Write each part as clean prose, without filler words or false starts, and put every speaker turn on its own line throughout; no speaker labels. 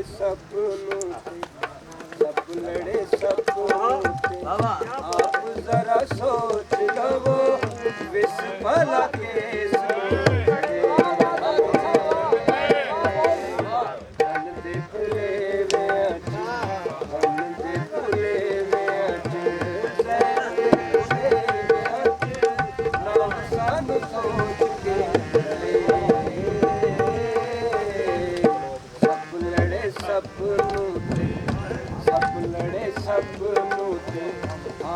सपनों से सब लड़े सपनों से आप जरा सोच लो विष भला केस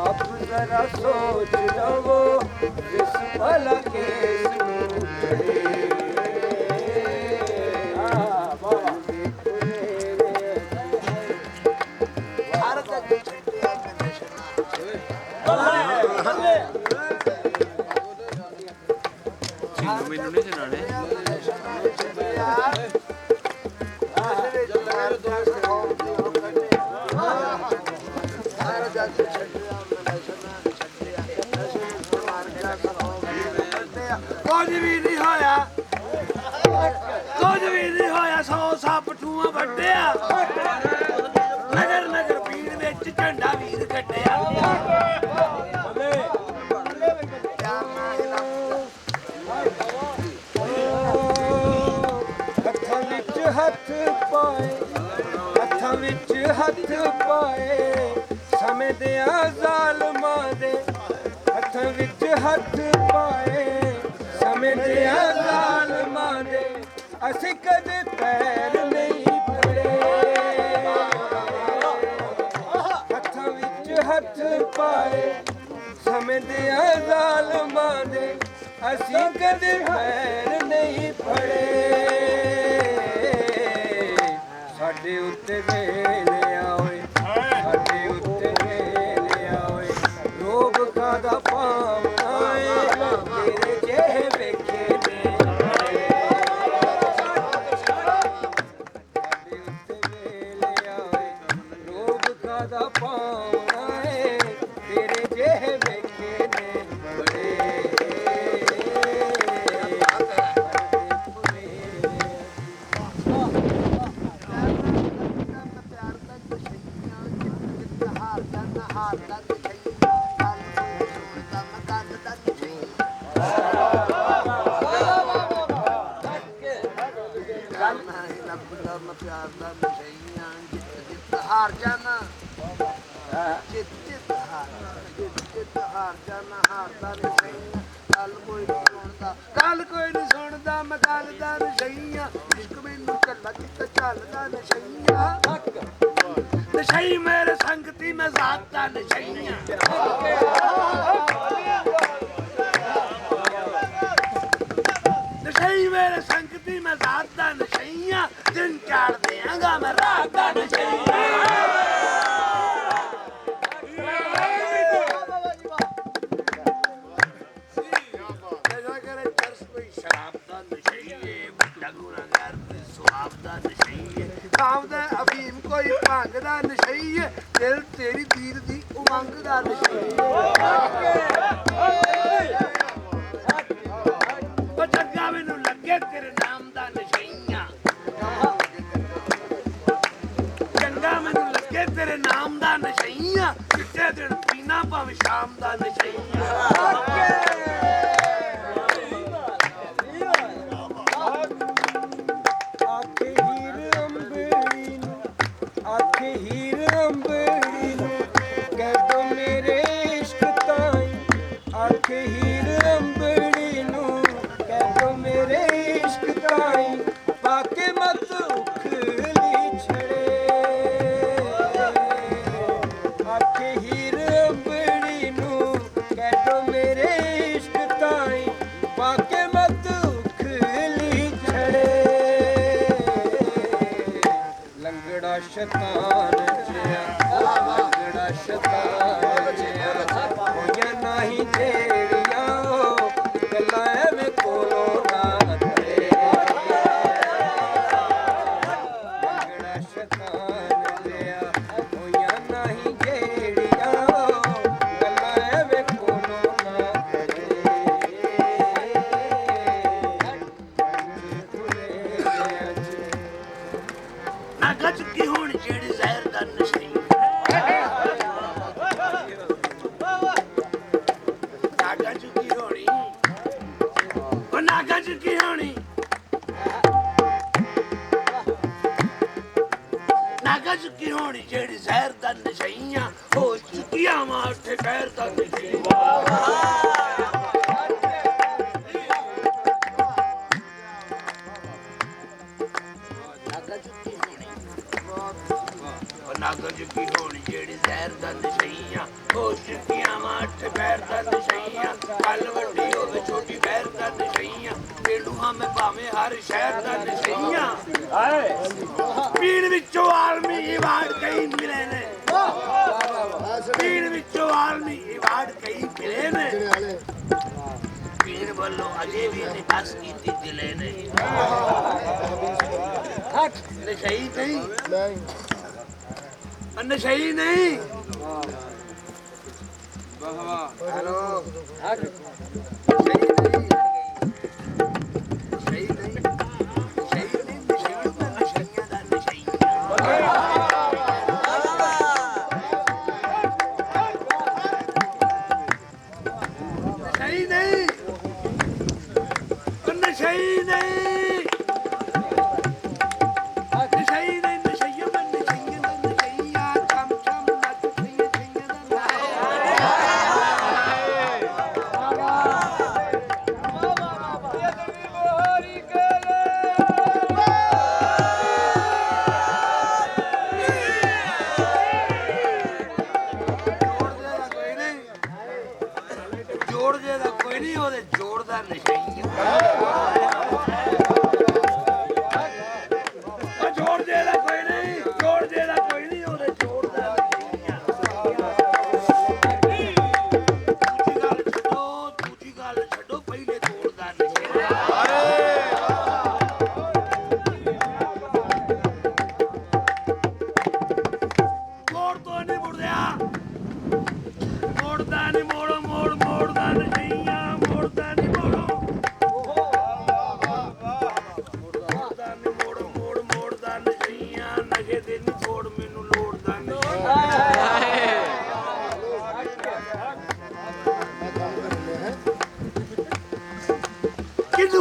आप जरा सोच लो विष भला केस
ਕੁਝ ਵੀ ਨਹੀਂ ਹੋਇਆ 100 ਸੱਪ ਠੂਆਂ ਵੱਢਿਆ ਨਗਰ ਨਗਰ ਭੀੜ ਵਿੱਚ ਝੰਡਾ ਵੀਰ ਕੱਢਿਆ
ਹੱਥਾਂ ਵਿੱਚ ਹੱਥ ਪਾਏ ਸਮੇਂ ਦੇ ਜ਼ਾਲਮਾਂ ਦੇ ਹੱਥਾਂ ਵਿੱਚ ਹੱਥ ਪਾਏ ਸਮੇਂ ਦੇ ਜ਼ਾਲਮਾਂ ਦੇ ਅਸੀਂ ਕਦੇ ਪੈਰ ਨਹੀਂ ਫੜੇ ਹੱਥਾਂ ਵਿੱਚ ਹੱਥ ਪਾਏ ਸਮੇਂ ਦੇ ਜ਼ਾਲਮਾਂ ਦੇ ਅਸੀਂ ਕਦੇ ਪੈਰ ਨਹੀਂ ਫੜੇ ਸਾਡੇ ਉੱਤੇ ਵੇਲੇ ਆਏ ਸਾਡੇ ਉੱਤੇ ਵੇਲੇ ਆਏ ਰੋਗ ਕਾਦਾ ਪਾਉਣਾ ਏ ਤੇਰੇ ਜਿਹੇ ਵੇਖੇ ਨੇ ਸਾਡੇ ਉੱਤੇ ਵੇਲੇ ਆਏ ਰੋਗ ਕਾਦਾ ਪਾਉਣਾ ਏ ਤੇਰੇ ਜਿਹੇ ਵੇਖੇ ਨੇ ਬੜੇ
ਪਿਆਰ ਦਾ ਨਸ਼ਈਆਂ ਜਿੱਤ ਹਾਰ ਜਾਣਾ ਜਿੱਤ ਹਾਰ ਜਾਣਾ ਹਾਰਦਾ ਨਸ਼ਈਆਂ ਗੱਲ ਕੋਈ ਨਹੀਂ ਸੁਣਦਾ ਮੈਂ ਗੱਲ ਦਾ ਨਸ਼ਈਆਂ ਇਸ਼ਕ ਮੈਨੂੰ ਕੱਲਾ ਕਿੱਥੇ ਚੱਲਦਾ ਨਸ਼ਈਆਂ ਨਸ਼ਈ ਮੇਰੇ ਸੰਗਤੀ ਮੈਂ ਜ਼ਾਤ ਦਾ ਨਸ਼ਈਆਂ ਨਸ਼ਈ ਮੇਰੇ ਸੰਗਤੀ ਮੈਂ ਜ਼ਾਤ ਦਾ ਨਸ਼ਈਆਂ ਦਿਨ ਚਾੜ ਦਿਆਂਗਾ ਮੈਂ ਰਾਤ ਦਾ ਨਸ਼ਈਆਂ ਸ਼ਰਾਬ ਦਾ ਨਸ਼ਈਏ ਵੱਡਾ ਗੁਨਾਹਗਾਰ ਸੁਆਬ ਦਾ ਨਸ਼ਈਏ ਖਾਵਦਾ ਅਫੀਮ ਕੋਈ ਭੰਗ ਦਾ ਨਸ਼ਈਏ ਦਿਲ ਤੇਰੀ ਦੀਦ ਦੀ ਉਮੰਗ ਦਾ ਨਸ਼ਈਏ ਉਹ ਜੱਗਾ ਮੈਨੂੰ ਲੱਗੇ ਤੇਰੇ ਨਾਮ ਦਾ ਨਸ਼ਈਆਂ ਚੰਗਾ ਮੈਨੂੰ ਲੱਗੇ ਤੇਰੇ ਨਾਮ ਦਾ ਨਸ਼ਈਆਂ ਕਿਤੇ ਦਿਨ ਪੀਣਾ ਭਾਵੇਂ ਸ਼ਾਮ ਦਾ ਨਸ਼ਈਆਂ
ਹੀਰ ਅੰਬਰੀ ਨੂੰ ਕਹਿ ਦੋ ਮੇਰੇ ਇਸ਼ਕ ਤਾਈਂ ਆਖੇ ਹੀਰ ਅੰਬਰੀ ਨੂੰ ਕਹਿ ਦੋ ਮੇਰੇ ਇਸ਼ਕ ਤਾਈਂ ਪਾਕੇ ਮਤ ਉਖਲੀ ਛੜੇ ਆਖੇ ਹੀਰ ਅੰਬਰੀ ਨੂੰ ਕਹਿ ਦੋ ਮੇਰੇ ਇਸ਼ਕ ਤਾਈਂ ਪਾਕੇ ਮਤ ਉਖਲੀ ਛੜੇ ਲੰਗੜਾ ਸ਼ੈਤਾਨ ਲੰਗੜਾ ਸ਼ੈਤਾਨ ਹੋਈਆਂ ਨਹੀਂ ਜਿਹੜੀਆਂ ਗੱਲਾਂ ਐਵੇਂ ਕੋਲੋਂ ਨਾ ਕਰੇ ਲੰਗੜਾ ਸ਼ੈਤਾਨ ਜਿਹਾ ਹੋਈਆਂ ਨਹੀਂ ਜਿਹੜੀਆਂ ਗੱਲਾਂ ਐਵੇਂ ਕੋਲੋਂ ਨਾ ਕਰੇ
ਨਾਗਾ ਚੁੱਕੀ ਹੋਣੀ ਜਿਹੜੀ ਜ਼ਹਿਰ ਦਾ ਨਸ਼ਈ ਨਾਗਾ ਚੁੱਕੀ ਹੋਣੀ ਉਹ ਨਾਗਾ ਚੁੱਕੀ ਹੋਣੀ ਨਾਗਾ ਚੁੱਕੀ ਹੋਣੀ ਜਿਹੜੀ ਜ਼ਹਿਰ ਦਾ ਨਸ਼ਈਆਂ ਹੋ ਚੁੱਕੀਆਂ ਮਾਂ ਉੱਥੇ ਪੈਰ ਦਾ ਨਸ਼ਈ ਨਾਗਾ ਚੁੱਕੀ ਹੋਣੀ ਜਿਹੜੀ ਜ਼ਹਿਰ ਦਾ ਨਸ਼ਈਆਂ ਹੋ ਚੁੱਕੀਆਂ ਮਾਂ ਉੱਥੇ ਪੈਰ ਦਾ ਨਸ਼ਈਆਂ ਕੱਲ ਵੱਡੀ ਹੋਵੇ ਛੋਟੀ ਪੈਰ ਦਾ ਨਸ਼ਈਆਂ ਪੇੜੂ ਹਾਂ ਮੈਂ ਭਾਵੇਂ ਹਰ ਸ਼ਹਿਰ ਦਾ ਨਸ਼ਈਆਂ ਪੀਣ ਵਿੱਚੋਂ ਆਲਮੀ ਵਾੜ ਕਈ ਮਿਲੇ ਨੇ ਪੀਣ ਵਿੱਚੋਂ ਆਲਮੀ ਵਾੜ ਕਈ ਮਿਲੇ ਨੇ ਪੀਣ ਵੱਲੋਂ ਅਜੇ ਵੀ ਨਿਕਾਸ ਕੀਤੀ ਦਿਲੇ ਨੇ ਨਸ਼ਈ ਨਹੀਂ ਨਸ਼ਈ ਨਹੀਂ ਹੈਲੋ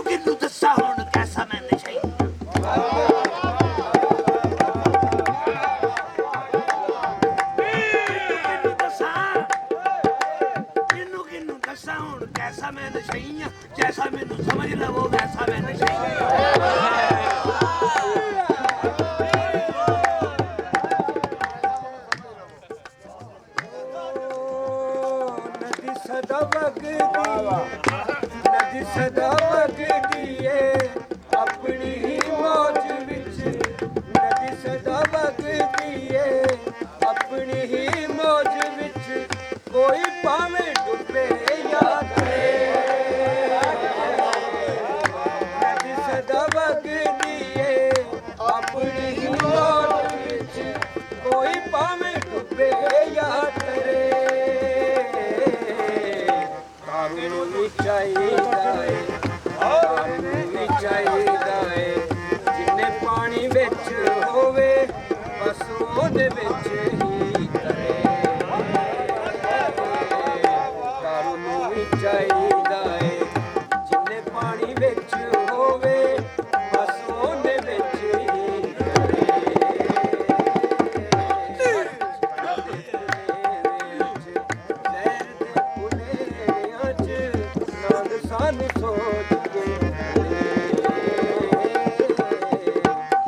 ਕਿਨੂੰ ਦੱਸਾਂ ਹੁਣ ਕੈਸਾ ਮੈਂ ਨਸ਼ਈ ਕਿਨੂੰ ਦੱਸਾਂ ਹੁਣ ਕੈਸਾ ਮੈਂ ਨਸ਼ਈ ਜੈਸਾ ਮੈਨੂੰ ਸਮਝ ਲਵੋ ਵੈਸਾ ਮੈਂ ਨਸ਼ਈ
ਨਦੀ ਸਦਾ ਵਗਦੀ ਨਦੀ ਸਦਾ ਵਗਦੀ ਏ ਆਪਣੀ ਹੀ ਮੌਜ ਵਿੱਚ ਨਦੀ ਸਦਾ ਵਗਦੀ ਏ ਆਪਣੀ ਹੀ ਮੌਜ ਵਿੱਚ ਕੋਈ ਭਾਵੇਂ ਡੁੱਬੇ ਜਾਂ ਤਰੇ ਨਦੀ ਸਦਾ ਵਗਦੀ ਏ ਆਪਣੀ ਹੀ ਮੌਜ ਵਿੱਚ ਕੋਈ ਭਾਵੇਂ ਡੁੱਬੇ ਜਾਂ ਤਰੇ ਕਾਨੂੰ ਵੀ ਚਾਹੀਦਾ ਏ ਚਾਹੀਦਾ ਏ ਜਿੰਨੇ ਪਾਣੀ ਵਿੱਚ ਹੋਵੇ ਬਸ ਉਹਦੇ ਵਿੱਚ ਹੀ ਤਰੇ ਕਾਨੂੰ ਵੀ ਚਾਹੀਦਾ ਏ ਜਿੰਨੇ ਪਾਣੀ ਵਿੱਚ ਹੋਵੇ ਬਸ ਉਹਦੇ ਵਿੱਚ ਹੀ ਸਾਨੂੰ ਸੋਚ ਕੇ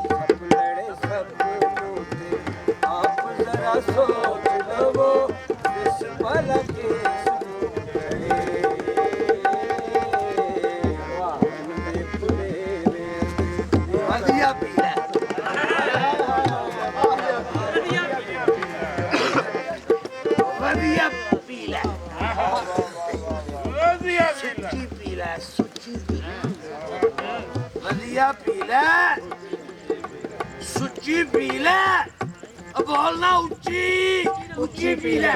ਸਭ ਲੜੇ ਸਭ ਮੂਤੇ ਆਪ ਜ਼ਰਾ ਸੋਚ ਲਵੋ ਇਸ ਪਲ ਕੇ
ਵਧੀਆ ਪੀ ਲੈ ਵਧੀਆ ਪੀ ਲੈ ਸੁੱਚੀ ਪੀ ਲੈ ਸੁੱਚੀ ਪੀ ਲੈ ਵਧੀਆ ਪੀ ਲੈ ਸੁੱਚੀ ਪੀ ਲੈ ਬੋਲਣਾ ਉੱਚੀ ਉੱਚੀ ਪੀ ਲੈ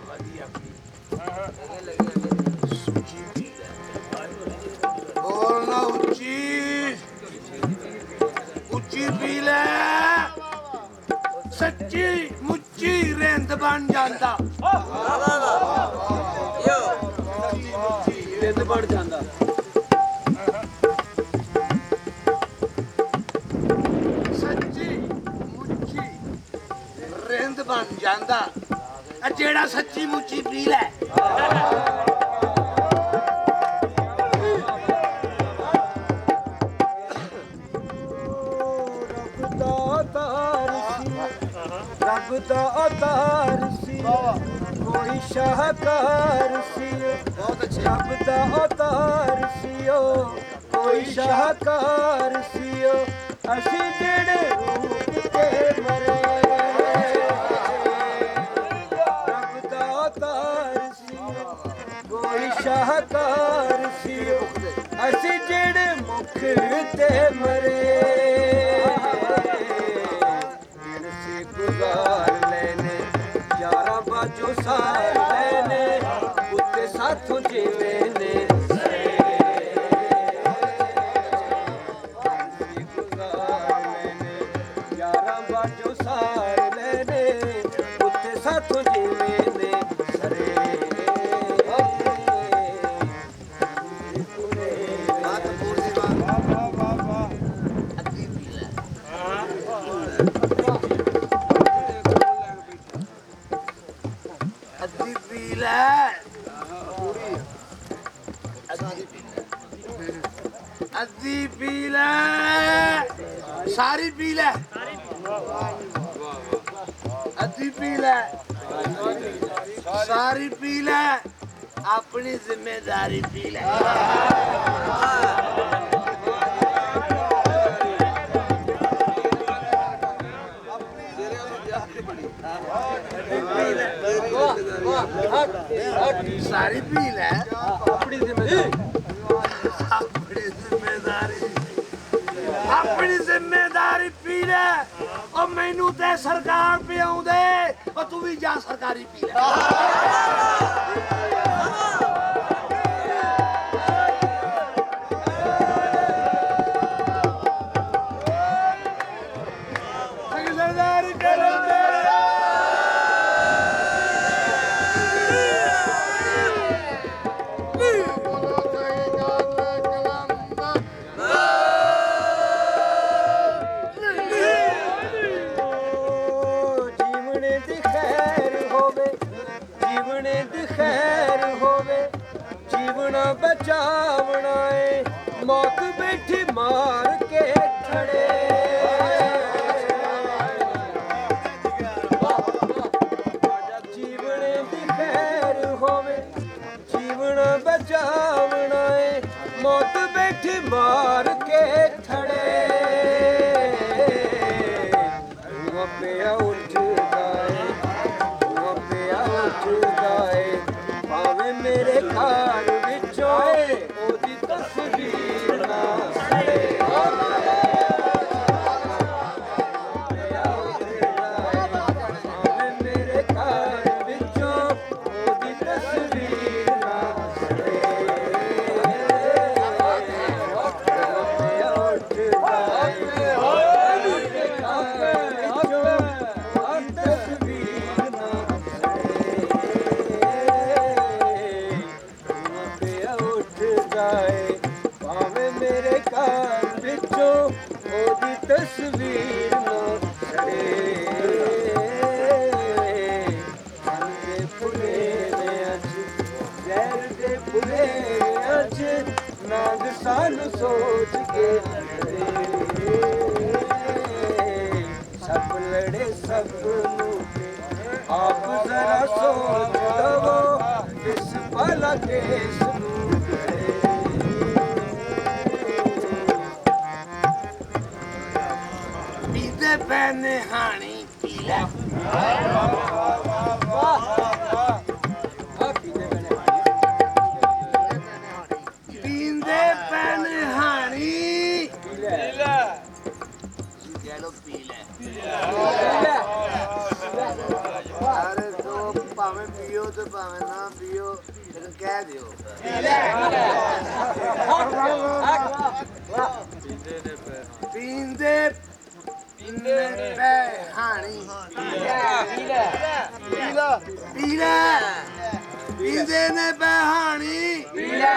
ਵਧੀਆ ਪੀ ਸੁੱਚੀ ਪੀ ਲੈ ਬੋਲਣਾ ਉੱਚੀ ਉੱਚੀ ਪੀ ਲੈ ਸੱਚੀ ਮੁੱਚੀ ਰਿੰਦ ਬਣ ਜਾਂਦਾ
ਰਿੰਦ ਬਣ ਜਾਂਦਾ
ਸੱਚੀ ਮੁੱਚੀ ਰਿੰਦ ਬਣ ਜਾਂਦਾ ਆ ਜਿਹੜਾ ਸੱਚੀ ਮੁੱਚੀ ਪੀ ਲੈ
ਰੱਬ ਦਾ ਅਵਤਾਰ ਸੀ ਕੋਈ ਸ਼ਾਹਕਾਰ ਸੀ
ਬਹੁਤ ਅੱਛੇ
ਰੱਬ ਦਾ ਅਵਤਾਰ ਸੀ ਕੋਈ ਸ਼ਾਹਕਾਰ ਸੀ ਅਸੀਂ ਜਿਹੜੇ ਰੂਪ ਤੇ ਮਰੇ ਰੱਬ ਦਾ ਅਵਤਾਰ ਸੀ ਕੋਈ ਸ਼ਾਹਕਾਰ ਸੀ ਅਸੀਂ ਜਿਹੜੇ ਮੁਖ ਤੇ ਮਰੇ ਗੁਜ਼ਾਰ ਲੈਨੇ ਯਾਰਾਂ ਬਾਝੋਂ ਸਾਰ ਲੈਨੇ ਉੱਤੇ ਸਾਥੋਂ ਜਿਵੇਂ ਨੇ ਗੁਜ਼ਾਰ ਲੈਨੇ ਯਾਰਾਂ ਬਾਝੋਂ ਸਾਰ ਲੈਨੇ ਉੱਤੇ ਸਾਥੋਂ ਜਿਵੇਂ ਨੇ ਸਰੇ
ਅੱਧੀ ਪੀ ਲੈ ਅੱਧੀ ਪੀ ਲੈ ਸਾਰੀ ਪੀ ਲੈ ਅੱਧੀ ਪੀ ਲੈ ਸਾਰੀ ਪੀ ਲੈ ਆਪਣੀ ਜ਼ਿੰਮੇਦਾਰੀ ਪੀ ਲੈ ਸਾਰੀ ਪੀ ਲੈ
ਆਪਣੀ ਜ਼ਿੰਮੇਵਾਰੀ
ਆਪਣੀ ਜ਼ਿੰਮੇਦਾਰੀ ਪੀ ਲੈ ਉਹ ਮੈਨੂੰ ਤੇ ਸਰਕਾਰ ਪਿਆਉਂਦੇ ਉਹ ਤੂੰ ਵੀ ਜਾ ਸਰਕਾਰੀ ਪੀ ਲੈ ਸਰਕਾਰੀ
ਜੀਵਣੇ ਦੀ ਖੈਰ ਹੋਵੇ ਜੀਵਣੇ ਦੀ ਖੈਰ ਹੋਵੇ ਜੀਵਣਾ ਬਚਾਵਣਾ ਏ ਮੌਤ ਬੈਠੀ ਮਾਰ ਕੇ ਖੜੇ ਜੀਵਣੇ ਦੀ ਖੈਰ ਹੋਵੇ ਜੀਵਣਾ ਬਚਾਵਣਾ ਏ ਮੌਤ ਬੈਠੀ ਮਾਰ ਕੇ ਖੜੇ ਪਿਆ ਉੱਠਦਾ ਏ ਪਿਆ ਉੱਠਦਾ ਏ ਭਾਵੇਂ ਮੇਰੇ ਘਰ ਵਿੱਚੋਂ ਏ ਉਹਦੀ ਤਸਵੀਰ ਨਾ ਸੜੇ ਭਾਵੇਂ ਮੇਰੇ ਘਰ ਵਿੱਚੋਂ ਉਹਦੀ ਤਸਵੀਰ ਨਾ ਸੜੇ ਪਿਆ ਉੱਠਦਾ ਏ ਭਾਵੇਂ ਮੇਰੇ ਘਰ ਵਿੱਚੋਂ ਉਹਦੀ ਤਸਵੀਰ ਨਾ ਸੜੇ ਦੇ ਫੁੱਲੇ ਨੇ ਅੱਜ ਜ਼ਹਿਰ ਦੇ ਫੁੱਲੇ ਅੱਜ ਨਾਗ ਸਾਨੂੰ ਸੋਚ ਕੇ ਸਭ ਲੜੇ ਸਭ ਨੂੰ ਆਪ ਜ਼ਰਾ ਸੋਚ ਲਵੋ ਇਸ ਭਲਾ ਕੇਸ ਨੂੰ
ਪੀਤੇ ਪੈ ਨਿਹਾਣੀ ਪੀ ਲੈ ਪੀਂਦੇ ਪੈ ਨਿਹਾਣੀ ਕਹਿ ਲੋ ਪੀ ਲੈ ਅਰੇ ਤੋ ਭਾਵੇਂ ਪੀਓ ਤੇ ਭਾਵੇਂ ਨਾ ਪੀਓ ਲੇਕਿਨ ਕਹਿ ਕਹਿ ਦਿਓ ਪੀਂਦੇ ਪੀਂਦੇ ਪੈ ਹਾਣੀ ਪੀਂਦੇ ਨੇ ਪੈ ਹਾਣੀ ਪੀ ਲੈ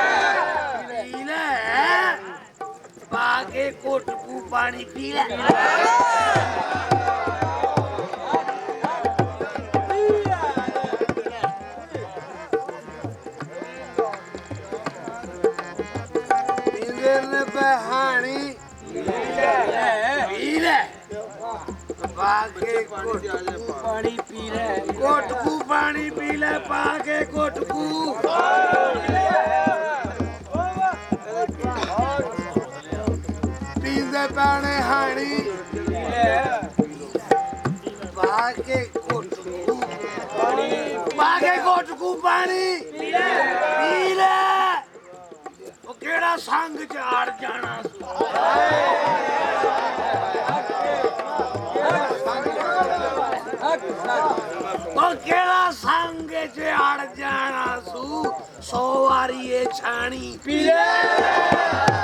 ਪਾ ਕੇ ਘੁੱਟ ਕੂ ਪਾਣੀ ਪੀ ਲੈ ਹਾਣੀ ਪੀ ਲੈ ਪਾ ਕੇ ਪਾਣੀ ਪੀ ਲੈ ਘੁੱਟ ਕੂ ਪਾਣੀ ਪੀ ਲੈ ਪਾ ਕੇ ਘੁੱਟ ਕੂ ਪੀਂਦੇ ਪਾਣੇ ਹਾਣੀ ਪਾ ਕੇ ਘੁੱਟ ਕੂ ਪਾ ਕੇ ਘੁੱਟ ਕੂ ਪਾਣੀ ਪੀ ਲੈ ਉਹ ਕਿਹੜਾ ਸੰਗ ਚ ਆੜ ਜਾਣਾ ਉਹ ਕਿਹੜਾ ਸੰਗ ਚ ਆੜ ਜਾਣਾ ਸੂ 100 ਵਾਰੀ ਇਹ ਛਾਣੀ ਪੀ ਲੈ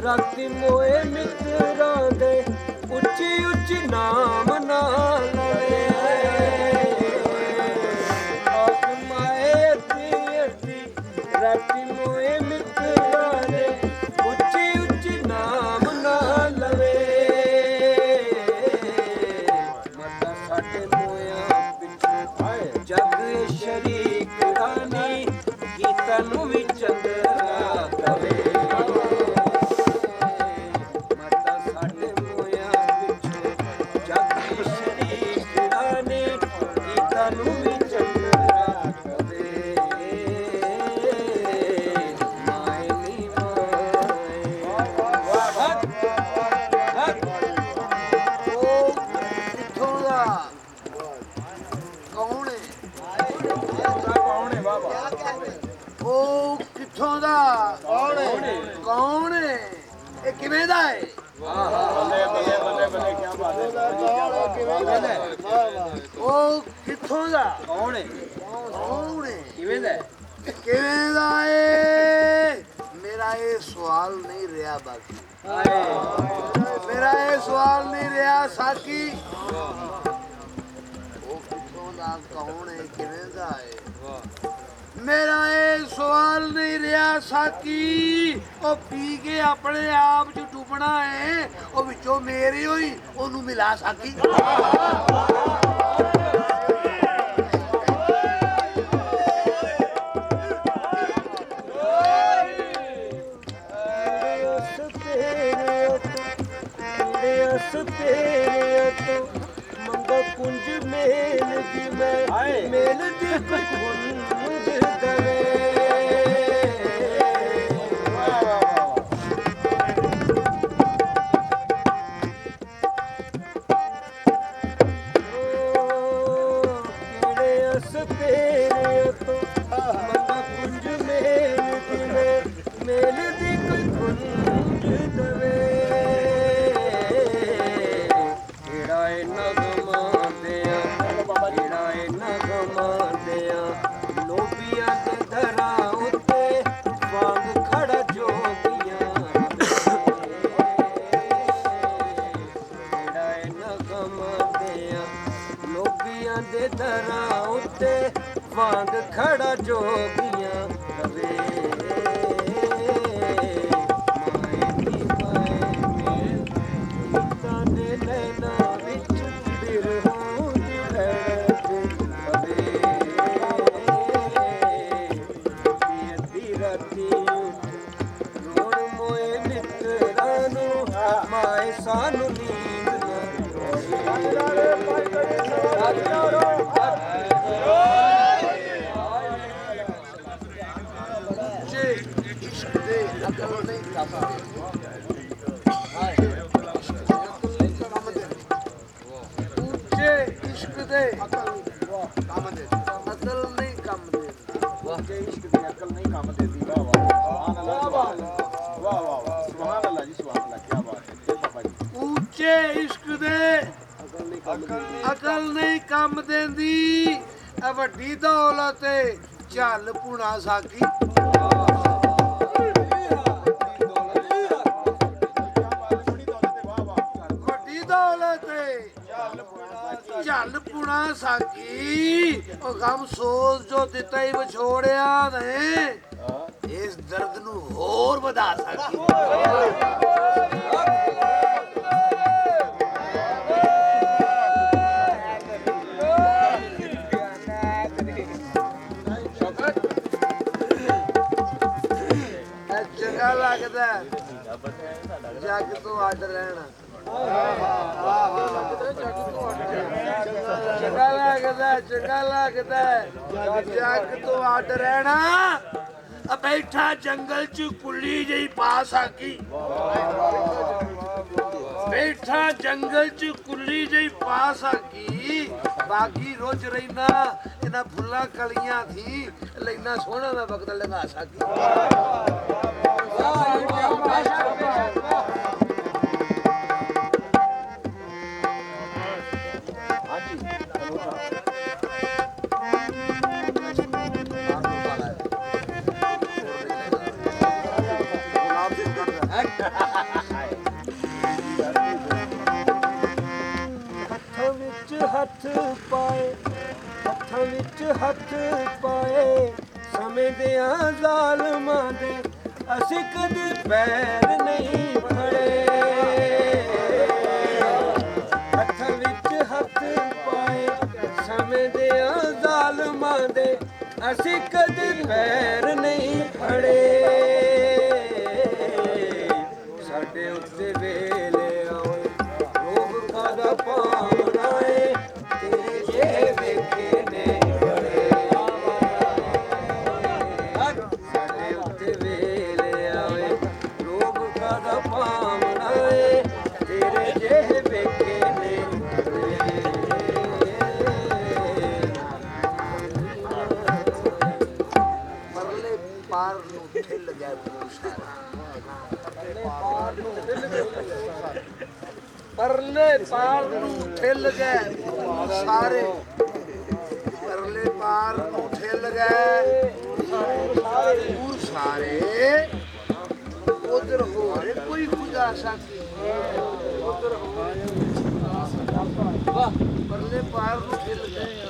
ਰਾਤੀ ਮੋਏ ਮਿੱਤਰਾਂ ਦੇ ਉੱਚੀ ਉੱਚੀ ਨਾਮ ਨਾ ਲਵੇ ਆਸਮਾਏ ਅੱਤੀ ਰਾਤੀ ਮੋਏ ਮਿੱਤਰਾਂ ਦੇ ਉੱਚੀ ਉੱਚੀ ਨਾਮ ਨਾ ਲਵੇ ਮਤਾ ਸਾਡੇ ਮੋਇਆ ਪਿੱਛੇ ਜਗ ਸ਼ਰੀਕ ਰਾਨੀ ਗੀਤਾਂ ਨੂੰ ਵੀ ਚੰਦਰਾ ਕਵੇ
ਉਹ ਕਿੱਥੋਂ ਦਾ ਕੌਣ ਹੈ ਇਹ ਕਿਵੇਂ ਦਾ ਹੈ ਉਹ ਕਿੱਥੋਂ ਦਾ ਕੌਣ ਹੈ ਕਿਵੇਂ ਦਾ ਹੈ ਮੇਰਾ ਇਹ ਸਵਾਲ ਨਹੀਂ ਰਿਹਾ ਬਾਕੀ ਮੇਰਾ ਇਹ ਸਵਾਲ ਨਹੀਂ ਰਿਹਾ ਸਾਕੀ ਉਹ ਕਿੱਥੋਂ ਦਾ ਕੌਣ ਹੈ ਕਿਵੇਂ ਦਾ ਹੈ
ਵਾਹ
ਮੇਰਾ ਇਹ ਸਵਾਲ ਨਹੀਂ ਰਿਹਾ ਸਾਕੀ ਉਹ ਪੀ ਕੇ ਆਪਣੇ ਆਪ ਚ ਡੁੱਬਣਾ ਹੈ ਉਹ ਵਿੱਚੋਂ ਮੇਰੇ ਹੋਈ ਉਹਨੂੰ ਮਿਲਾ ਸਾਕੀ
ਮੰਗਾ ਕੁੰਜ ਮੇਲ ਦੀ ਮੈਂ ਮੇਲ ਦੀ ਕੋਈ ਕੁੰਜ ਦਵੇ ਕਿਹੜੇ ਅਸ ਤੇਰੇ ਤੋਂ ਮੰਗਾ ਕੁੰਜ ਮੇਲ ਦੀ ਮੇਲ ਦੀ ਕੋਈ ਕੁੰਜ ਦਵੇ ਕਿਹੜਾ ਇਹਨਾਂ ਗਮਾਂਦਿਆਂ ਕਿਹੜਾ ਇਹਨਾਂ ਗਮਾਂਦਿਆਂ ਲੋਬੀਆਂ ਦੇ ਦਰਾਂ ਉੱਤੇ ਵਾਂਗ ਖੜਾ ਜੋਗੀਆਂ ਕਿਹੜਾ ਇਹਨਾਂ ਗਮਾਂਦਿਆਂ ਲੋਬੀਆਂ ਦੇ ਦਰਾਂ ਉੱਤੇ ਵਾਂਗ ਖੜਾ ਜੋਗੀਆਂ ਰਵੇ ਮਾਏ ਸਾਨੂੰ ਨੀਂਦ
ਜੇ ਇਸ਼ਕ ਦੇ ਅਕਲ ਨਹੀਂ ਉੱਚੇ ਇਸ਼ਕ ਦੇ ਕੰਮ ਦੇ ਅਕਲ ਨਹੀਂ ਕੰਮ ਦੇ
ਵਾਕੇ ਇਸ਼ਕ ਦੀ ਅਕਲ ਨਹੀਂ ਕੰਮ ਦੇਦੀ ਵਾਹ ਵਾਹ ਸੁਭਾਨ ਅੱਲਾਹ ਵਾਹ ਵਾਹ ਵਾਹ ਸੁਭਾਨ ਅੱਲਾਹ ਜੀ ਸੁਭਾਨ ਅੱਲਾਹ ਕੀ ਬਾਤ ਹੈ ਜੀ ਬਾਬਾ ਜੀ
ਉੱਚੇ ਇਸ਼ਕ ਦੇ ਅਕਲ ਨਹੀਂ ਕੰਮ ਦਿੰਦੀ ਆ ਵੱਡੀ ਦੌਲਤ ਚੱਲ ਪੁਣਾ ਸਾਕੀ ਵੱਡੀ ਦੌਲਤ ਚੱਲ ਪੁਣਾ ਸਾਕੀ ਉਹ ਗਮ ਸੋਚ ਜੋ ਦਿੱਤਾ ਹੀ ਵਿਛੋੜਿਆ ਨੇ ਇਸ ਦਰਦ ਨੂੰ ਹੋਰ ਵਧਾ ਸਾਕੀ ਚੰਗਾ ਲੱਗਦਾ ਜੱਗ ਤੋਂ ਅੱਡ ਰਹਿਣਾ ਚੰਗਾ ਲੱਗਦਾ ਜੱਗ ਤੋਂ ਅੱਡ ਰਹਿਣਾ ਆ ਬੈਠਾ ਜੰਗਲ ਚ ਕੁੱਲੀ ਜਿਹੀ ਪਾ ਸਾਕੀ ਬੈਠਾ ਜੰਗਲ ਚ ਕੁੱਲੀ ਜਿਹੀ ਪਾ ਸਾਕੀ ਬਾਕੀ ਰੋਜ਼ ਰਹਿਣਾ ਇਹਨਾਂ ਫੁੱਲਾਂ ਕਲੀਆਂ ਥੀ ਲੈਣਾ ਸੋਹਣਾ ਮੈਂ ਵਕਤ ਲਗਾ ਸਾਕੀ
ਹੱਥਾਂ ਵਿੱਚ ਹੱਥ ਪਾਏ ਹੱਥਾਂ ਵਿੱਚ ਹੱਥ ਪਾਏ ਸਮੇਂ ਦਿਆਂ ਜ਼ਾਲਮਾਂ ਦੇ ਅਸੀਂ ਕਦੇ ਪੈਰ ਨਹੀਂ ਫੜੇ ਹੱਥਾਂ ਵਿੱਚ ਹੱਥ ਪਾਏ ਸਮੇਂ ਦਿਆਂ ਜ਼ਾਲਮਾਂ ਦੇ ਅਸੀਂ ਕਦੇ ਪੈਰ ਨਹੀਂ ਫੜੇ ਸਾਡੇ ਉੱਤੇ ਵੇਲੇ ਆਏ ਰੋਗ ਕਾਦਾ ਪਾਉਣਾ ਏ ਤੇਰੇ ਜੇ ਵੇਖੇ ਨੇ ਬੜੇ ਸਾਡੇ ਉੱਤੇ ਵੇਲੇ ਆਏ ਰੋਗ ਕਾਦਾ ਪਾਉਣਾ ਏ ਤੇਰੇ ਜੇ ਵੇਖੇ ਨੇ
ਪਰਲੇ ਪਾਰ ਨੂੰ ਠਿੱਲ ਗਿਆ ਪਰਲੇ ਪਾਰ ਨੂੰ ਠਿੱਲ ਗਏ ਸਾਰੇ ਪਰਲੇ ਪਾਰ ਨੂੰ ਠਿੱਲ ਗਏ ਸਾਰੇ ਉਧਰ ਹੋਰ ਕੋਈ ਖੁਦਾ ਸਾਕੀ ਉਧਰ ਹੋਰ ਪਰਲੇ ਪਾਰ ਨੂੰ ਖਿਲ ਗਏ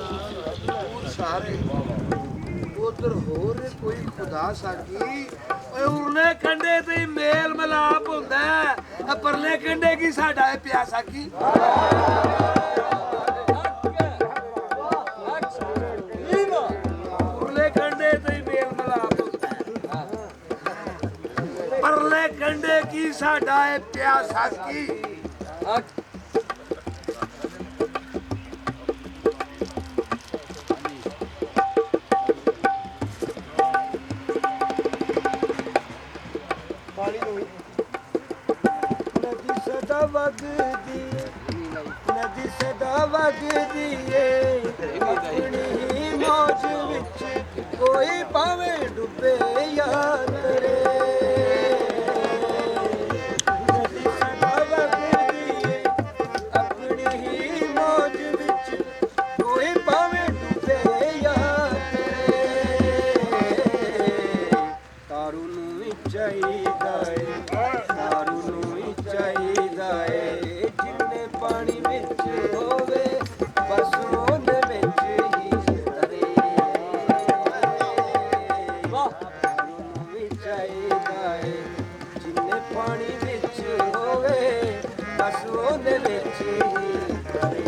ਦੂਰ ਸਾਰੇ ਉਧਰ ਹੋਰ ਕੋਈ ਖੁਦਾ ਸਾਡੀ ਓਏ ਉਰਲੇ ਕੰਡੇ ਤੇ ਹੀ ਮੇਲ ਮਲਾਪ ਹੁੰਦਾ ਆ ਪਰਲੇ ਕੰਡੇ ਕੀ ਸਾਡਾ ਇਹ ਪਿਆਸਾ ਕੀ ਉਰਲੇ ਕੰਡੇ ਤੇ ਹੀ ਮੇਲ ਮਲਾਪ ਹੁੰਦਾ ਪਰਲੇ ਕੰਡੇ ਕੀ ਸਾਡਾ ਇਹ ਪਿਆਸਾ ਕੀ
ਨਦੀ ਸਦਾ ਵਗਦੀ ਨਦੀ ਸਦਾ ਵਗਦੀ ਏ ਆਪਣੀ ਹੀ ਮੌਜ ਵਿੱਚ ਕੋਈ ਭਾਵੇਂ ਡੁੱਬੇ ਯਾਰ ਤੇਰੇ ਨਦੀ ਸਦਾ ਵਗਦੀ ਏ ਆਪਣੀ ਹੀ ਮੌਜ ਵਿੱਚ ਕੋਈ ਭਾਵੇਂ ਡੁੱਬੇ ਯਾਰ ਤੇਰੇ ਤਾਰੂ ਨੂੰ ਵੀ ਚਾਹੀਦਾ ਏ ਤਾਰੂ ਨੂੰ ਵੀ ਚਾਹੀਦਾ ਏ ਜਿੰਨੇ ਪਾਣੀ ਵਿੱਚ ਹੋਵੇ ਬਸ ਉਹਦੇ ਵਿੱਚ ਹੀ ਤਰੇ ਤਾਰੂ ਨੂੰ ਵੀ ਚਾਹੀਦਾ ਏ ਜਿੰਨੇ ਪਾਣੀ ਵਿੱਚ ਹੋਵੇ ਬਸ ਉਹਦੇ ਵਿੱਚ ਹੀ ਤਰੇ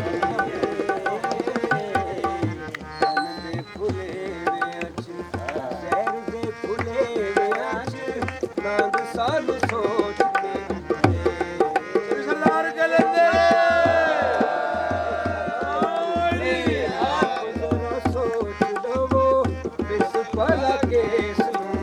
ਤਨ ਦੇ ਫੁੱਲੇ ਵਿੱਚ ਜ਼ਹਿਰ ਦੇ ਫੁੱਲੇ ਵਿੱਚ ਨਾਂਗ ਸਾਨੂੰ ਸੋਚ ਕੇ
ਸਰਦਾਰ ਕਲੰਦਰ
ਆਪ ਜ਼ਰਾ ਸੋਚ ਲਵੋ ਇਸ ਭਲਾ ਕੇਸ ਨੂੰ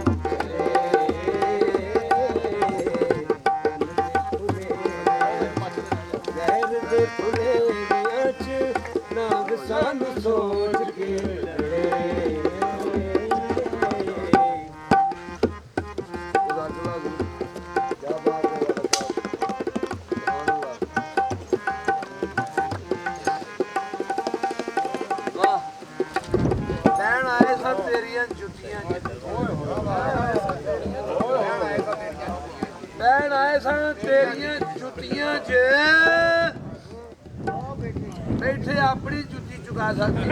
ਜ਼ਹਿਰ ਦੇ ਫੁੱਲੇ ਵਿੱਚ ਨਾਂਗ ਸਾਨੂੰ ਸੋਚ ਕੇ
ਲੈਣ ਆਏ ਸਨ ਤੇਰੀਆਂ ਜੁੱਤੀਆਂ ਲੈਣ ਆਏ ਸਨ ਤੇਰੀਆਂ ਜੁੱਤੀਆਂ 'ਚ ਬੈਠੇ ਆਪਣੀ ਜੁੱਤੀ ਚੁਕਾ ਸਕਦੀ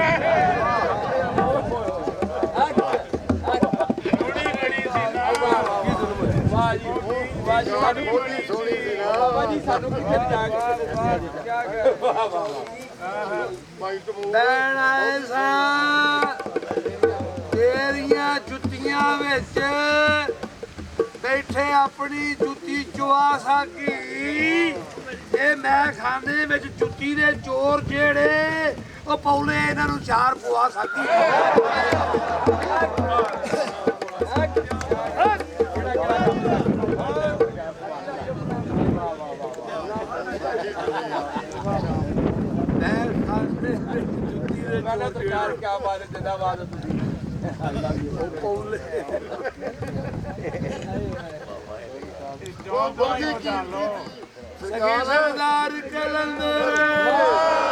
ਲੈਣ ਆਏ ਸਾਂ ਤੇਰੀਆਂ ਜੁੱਤੀਆਂ ਵਿੱਚ ਬੈਠੇ ਆਪਣੀ ਜੁੱਤੀ ਚੁਆ ਸਕੀ ਇਹ ਮੈਂ ਖਾਨੇ ਵਿੱਚ ਜੁੱਤੀ ਦੇ ਚੋਰ ਜਿਹੜੇ ਉਹ ਪੌਲੇ ਇਹਨਾਂ ਨੂੰ ਚਾਰ ਪਵਾ ਸਕੀ
क्या बात है जिंदाबाद
ਸਰਦਾਰ ਕਲੰਦਰ